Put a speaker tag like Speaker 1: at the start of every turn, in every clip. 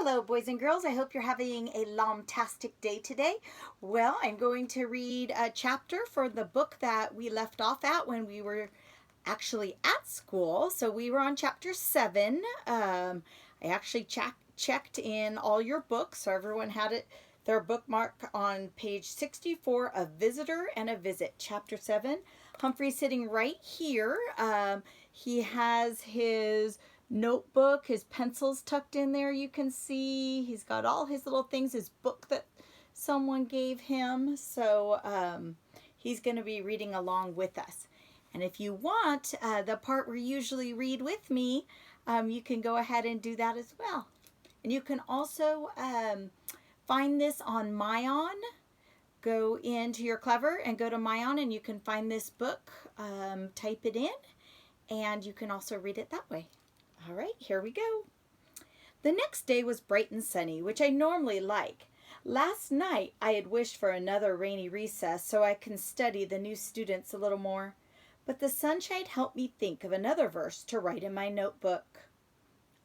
Speaker 1: Hello, boys and girls. I hope you're having a lomtastic day today. Well, I'm going to read a chapter for the book that we left off at when we were actually at school. So we were on chapter 7. I actually checked in all your books, so everyone had their bookmark on page 64, A Visitor and a Visit, chapter 7. Humphrey's sitting right here. He has his notebook, his pencils tucked in there, you can see. He's got all his little things, his book that someone gave him. So he's going to be reading along with us. And if you want the part where you usually read with me, you can go ahead and do that as well. And you can also find this on Mayon. Go into your Clever and go to Mayon and you can find this book. Type it in and you can also read it that way. All right, here we go. The next day was bright and sunny, which I normally like. Last night I had wished for another rainy recess so I can study the new students a little more. But the sunshine helped me think of another verse to write in my notebook.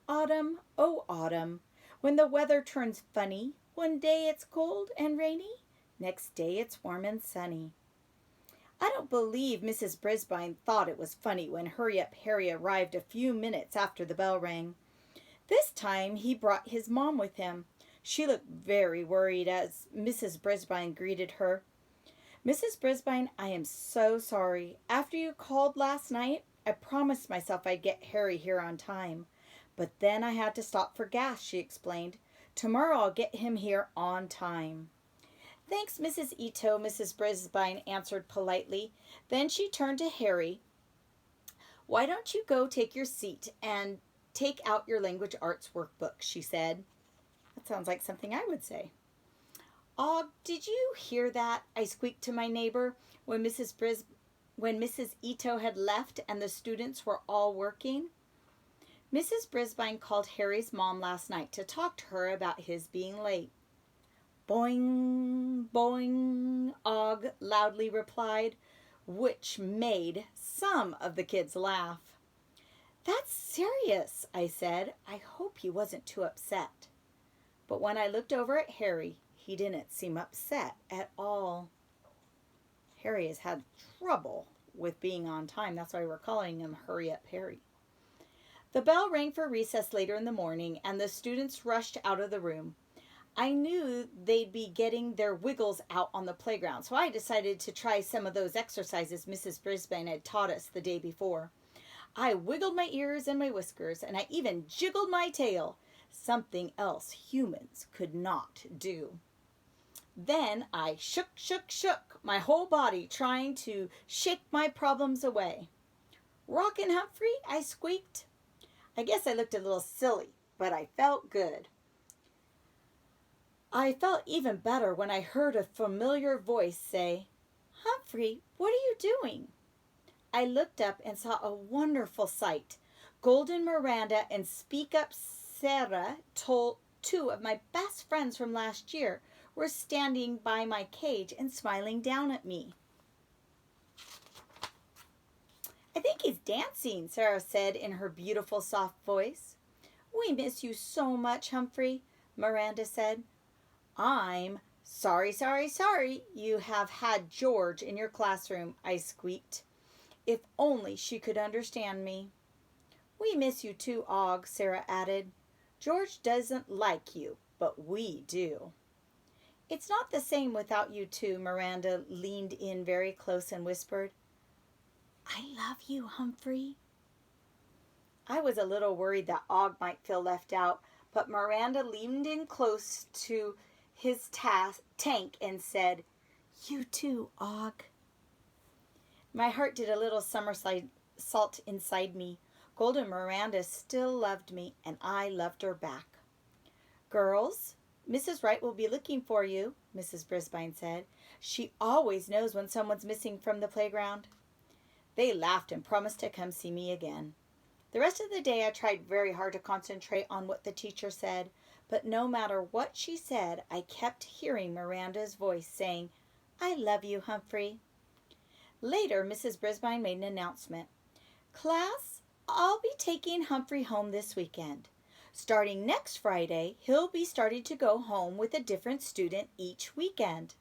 Speaker 1: Autumn, oh autumn, when the weather turns funny, one day it's cold and rainy, next day it's warm and sunny. I don't believe Mrs. Brisbane thought it was funny when Hurry Up Harry arrived a few minutes after the bell rang. This time he brought his mom with him. She looked very worried as Mrs. Brisbane greeted her. Mrs. Brisbane, I am so sorry. After you called last night, I promised myself I'd get Harry here on time. But then I had to stop for gas, she explained. Tomorrow I'll get him here on time. Thanks, Mrs. Ito, Mrs. Brisbane answered politely. Then she turned to Harry. Why don't you go take your seat and take out your language arts workbook, she said. That sounds like something I would say. Og, did you hear that? I squeaked to my neighbor when Mrs. Ito had left and the students were all working. Mrs. Brisbane called Harry's mom last night to talk to her about his being late. Boing, boing, Og loudly replied, which made some of the kids laugh. That's serious, I said. I hope he wasn't too upset. But when I looked over at Harry, he didn't seem upset at all. Harry has had trouble with being on time. That's why we're calling him Hurry Up Harry. The bell rang for recess later in the morning, and the students rushed out of the room. I knew they'd be getting their wiggles out on the playground, so I decided to try some of those exercises Mrs. Brisbane had taught us the day before. I wiggled my ears and my whiskers, and I even jiggled my tail, something else humans could not do. Then I shook, my whole body trying to shake my problems away. Rockin' Humphrey, I squeaked. I guess I looked a little silly, but I felt good. I felt even better when I heard a familiar voice say, Humphrey, what are you doing? I looked up and saw a wonderful sight. Golden Miranda and Speak Up Sarah, two of my best friends from last year, were standing by my cage and smiling down at me. I think he's dancing, Sarah said in her beautiful soft voice. We miss you so much, Humphrey, Miranda said. I'm sorry you have had George in your classroom, I squeaked. If only she could understand me. We miss you too, Og, Sarah added. George doesn't like you, but we do. It's not the same without you two, Miranda leaned in very close and whispered. I love you, Humphrey. I was a little worried that Og might feel left out, but Miranda leaned in close to his tank and said, You too, Og. My heart did a little somersault inside me. Golden Miranda still loved me, and I loved her back. Girls, Mrs. Wright will be looking for you, Mrs. Brisbane said. She always knows when someone's missing from the playground. They laughed and promised to come see me again. The rest of the day I tried very hard to concentrate on what the teacher said, but no matter what she said, I kept hearing Miranda's voice saying, I love you, Humphrey. Later, Mrs. Brisbane made an announcement. Class, I'll be taking Humphrey home this weekend. Starting next Friday, he'll be starting to go home with a different student each weekend.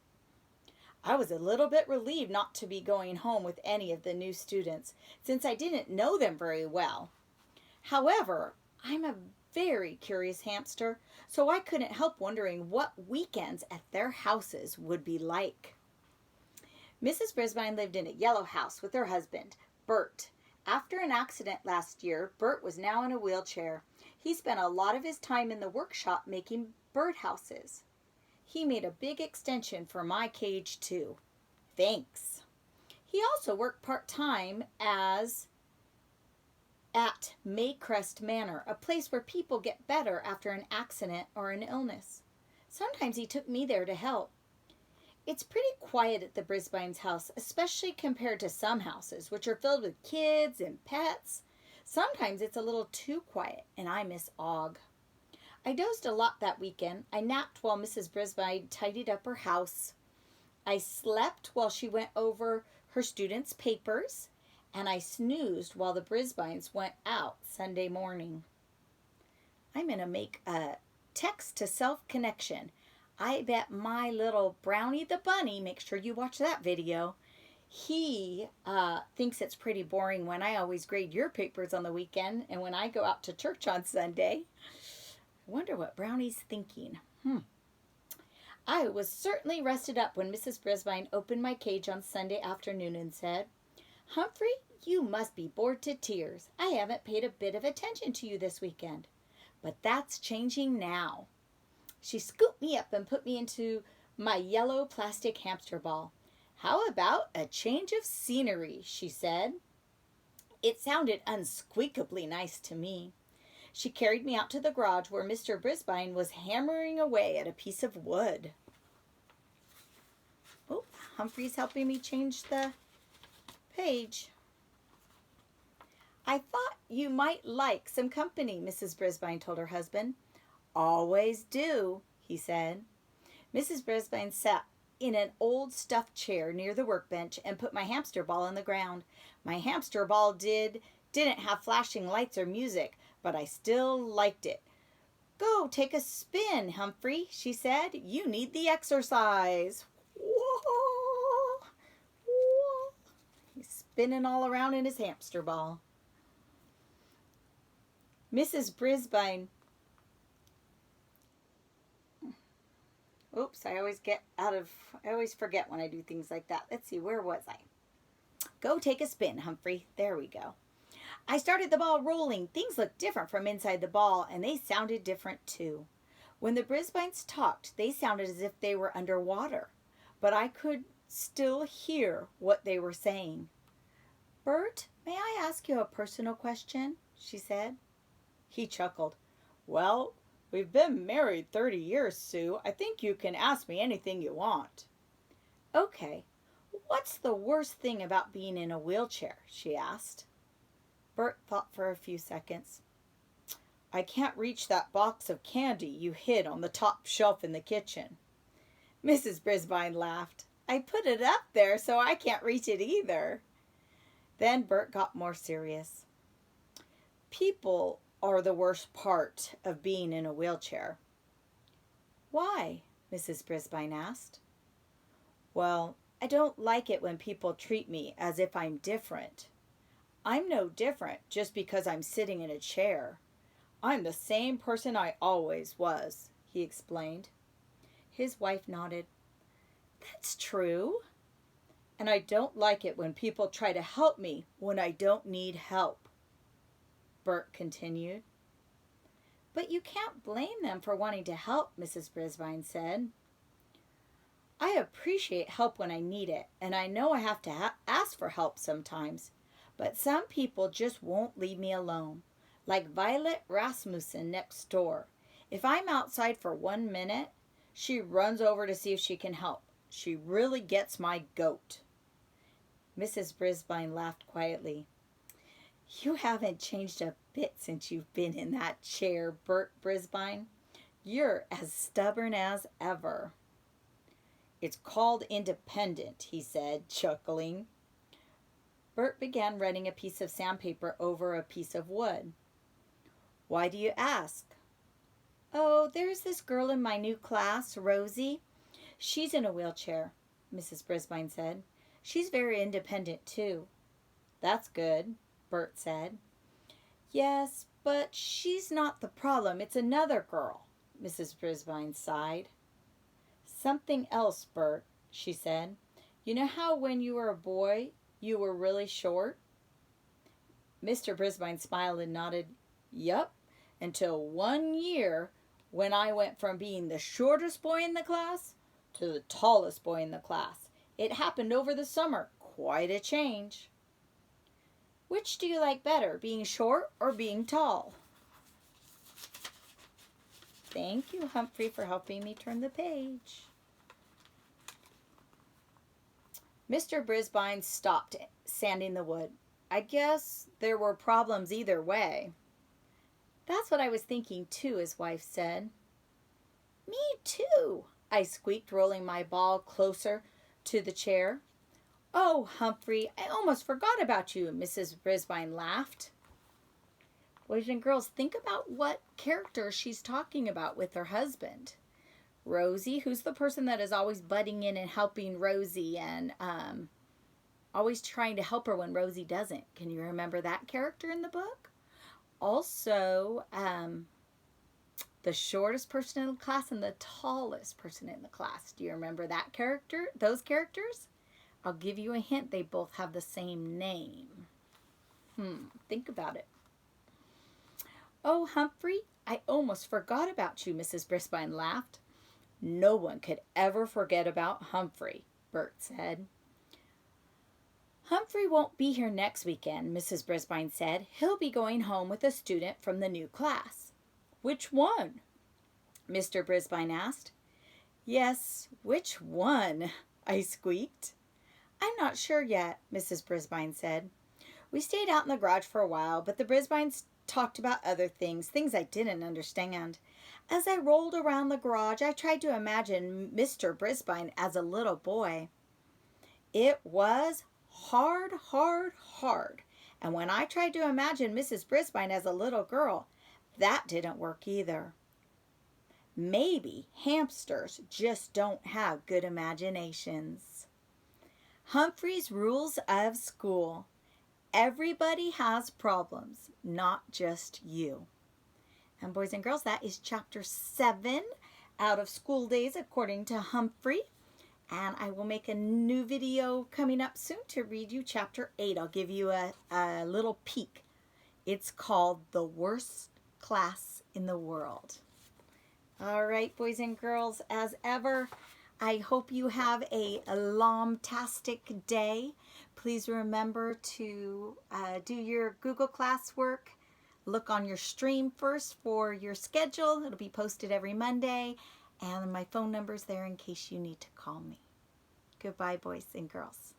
Speaker 1: I was a little bit relieved not to be going home with any of the new students, since I didn't know them very well. However, I'm a very curious hamster, so I couldn't help wondering what weekends at their houses would be like. Mrs. Brisbane lived in a yellow house with her husband, Bert. After an accident last year, Bert was now in a wheelchair. He spent a lot of his time in the workshop making birdhouses. He made a big extension for my cage too. Thanks. He also worked part-time at Maycrest Manor, a place where people get better after an accident or an illness. Sometimes he took me there to help. It's pretty quiet at the Brisbane's house, especially compared to some houses, which are filled with kids and pets. Sometimes it's a little too quiet, and I miss Og. I dozed a lot that weekend. I napped while Mrs. Brisbane tidied up her house. I slept while she went over her students' papers, and I snoozed while the Brisbanes went out Sunday morning. I'm going to make a text-to-self connection. I bet my little Brownie the bunny, make sure you watch that video, he thinks it's pretty boring when I always grade your papers on the weekend and when I go out to church on Sunday. I wonder what Brownie's thinking. I was certainly rested up when Mrs. Brisbane opened my cage on Sunday afternoon and said, "Humphrey, you must be bored to tears. I haven't paid a bit of attention to you this weekend. But that's changing now." She scooped me up and put me into my yellow plastic hamster ball. "How about a change of scenery?" she said. It sounded unsqueakably nice to me. She carried me out to the garage where Mr. Brisbane was hammering away at a piece of wood. Oh, Humphrey's helping me change the page. "I thought you might like some company," Mrs. Brisbane told her husband. "Always do," he said. Mrs. Brisbane sat in an old stuffed chair near the workbench and put my hamster ball on the ground. My hamster ball didn't have flashing lights or music, but I still liked it. "Go take a spin, Humphrey," she said. "You need the exercise." Whoa, whoa. He's spinning all around in his hamster ball. Mrs. Brisbane. Oops, I always forget when I do things like that. Let's see, where was I? "Go take a spin, Humphrey." There we go. I started the ball rolling. Things looked different from inside the ball, and they sounded different too. When the Brisbanes talked, they sounded as if they were underwater, but I could still hear what they were saying. "Bert, may I ask you a personal question?" she said. He chuckled. "Well, we've been married 30 years, Sue. I think you can ask me anything you want." "Okay. What's the worst thing about being in a wheelchair?" she asked. Bert thought for a few seconds. "I can't reach that box of candy you hid on the top shelf in the kitchen." Mrs. Brisbane laughed. "I put it up there so I can't reach it either." Then Bert got more serious. "People are the worst part of being in a wheelchair." "Why?" Mrs. Brisbane asked. "Well, I don't like it when people treat me as if I'm different. I'm no different just because I'm sitting in a chair. I'm the same person I always was," he explained. His wife nodded. "That's true." "And I don't like it when people try to help me when I don't need help," Bert continued. "But you can't blame them for wanting to help," Mrs. Brisbane said. "I appreciate help when I need it, and I know I have to ask for help sometimes. But some people just won't leave me alone, like Violet Rasmussen next door. If I'm outside for 1 minute, she runs over to see if she can help. She really gets my goat." Mrs. Brisbane laughed quietly. "You haven't changed a bit since you've been in that chair, Bert Brisbane. You're as stubborn as ever." "It's called independent," he said, chuckling. Bert began running a piece of sandpaper over a piece of wood. "Why do you ask?" there's this girl in my new class, Rosie. She's in a wheelchair, Mrs. Brisbane said. She's very independent, too. That's good, Bert said. Yes, but she's not the problem. It's another girl, Mrs. Brisbane sighed. Something else, Bert, she said. You know how when you were a boy, you were really short? Mr. Brisbane smiled and nodded. Yup, until 1 year when I went from being the shortest boy in the class to the tallest boy in the class. It happened over the summer. Quite a change. Which do you like better, being short or being tall? Thank you, Humphrey, for helping me turn the page. Mr. Brisbane stopped sanding the wood. I guess there were problems either way. That's what I was thinking too, his wife said. Me too, I squeaked, rolling my ball closer to the chair. Oh, Humphrey, I almost forgot about you, Mrs. Brisbane laughed. Boys and girls, think about what character she's talking about with her husband. Rosie, who's the person that is always butting in and helping Rosie and always trying to help her when Rosie doesn't. Can you remember that character in the book? Also, the shortest person in the class and the tallest person in the class. Do you remember that character? Those characters? I'll give you a hint. They both have the same name. Think about it. Oh, Humphrey, I almost forgot about you, Mrs. Brisbane laughed. No one could ever forget about Humphrey, Bert said. Humphrey won't be here next weekend, Mrs. Brisbane said. He'll be going home with a student from the new class. Which one? Mr. Brisbane asked. Yes, which one? I squeaked. I'm not sure yet, Mrs. Brisbane said. We stayed out in the garage for a while, but the Brisbanes talked about other things I didn't understand. As I rolled around the garage, I tried to imagine Mr. Brisbane as a little boy. It was hard. And when I tried to imagine Mrs. Brisbane as a little girl, that didn't work either. Maybe hamsters just don't have good imaginations. Humphrey's Rules of School. Everybody has problems, not just you. And boys and girls, that is chapter 7 out of School Days according to Humphrey. And I will make a new video coming up soon to read you chapter 8. I'll give you a little peek. It's called The Worst Class in the World. All right, boys and girls, as ever, I hope you have a lomtastic day. Please remember to do your Google classwork. Look on your stream first for your schedule. It'll be posted every Monday. And my phone number's there in case you need to call me. Goodbye, boys and girls.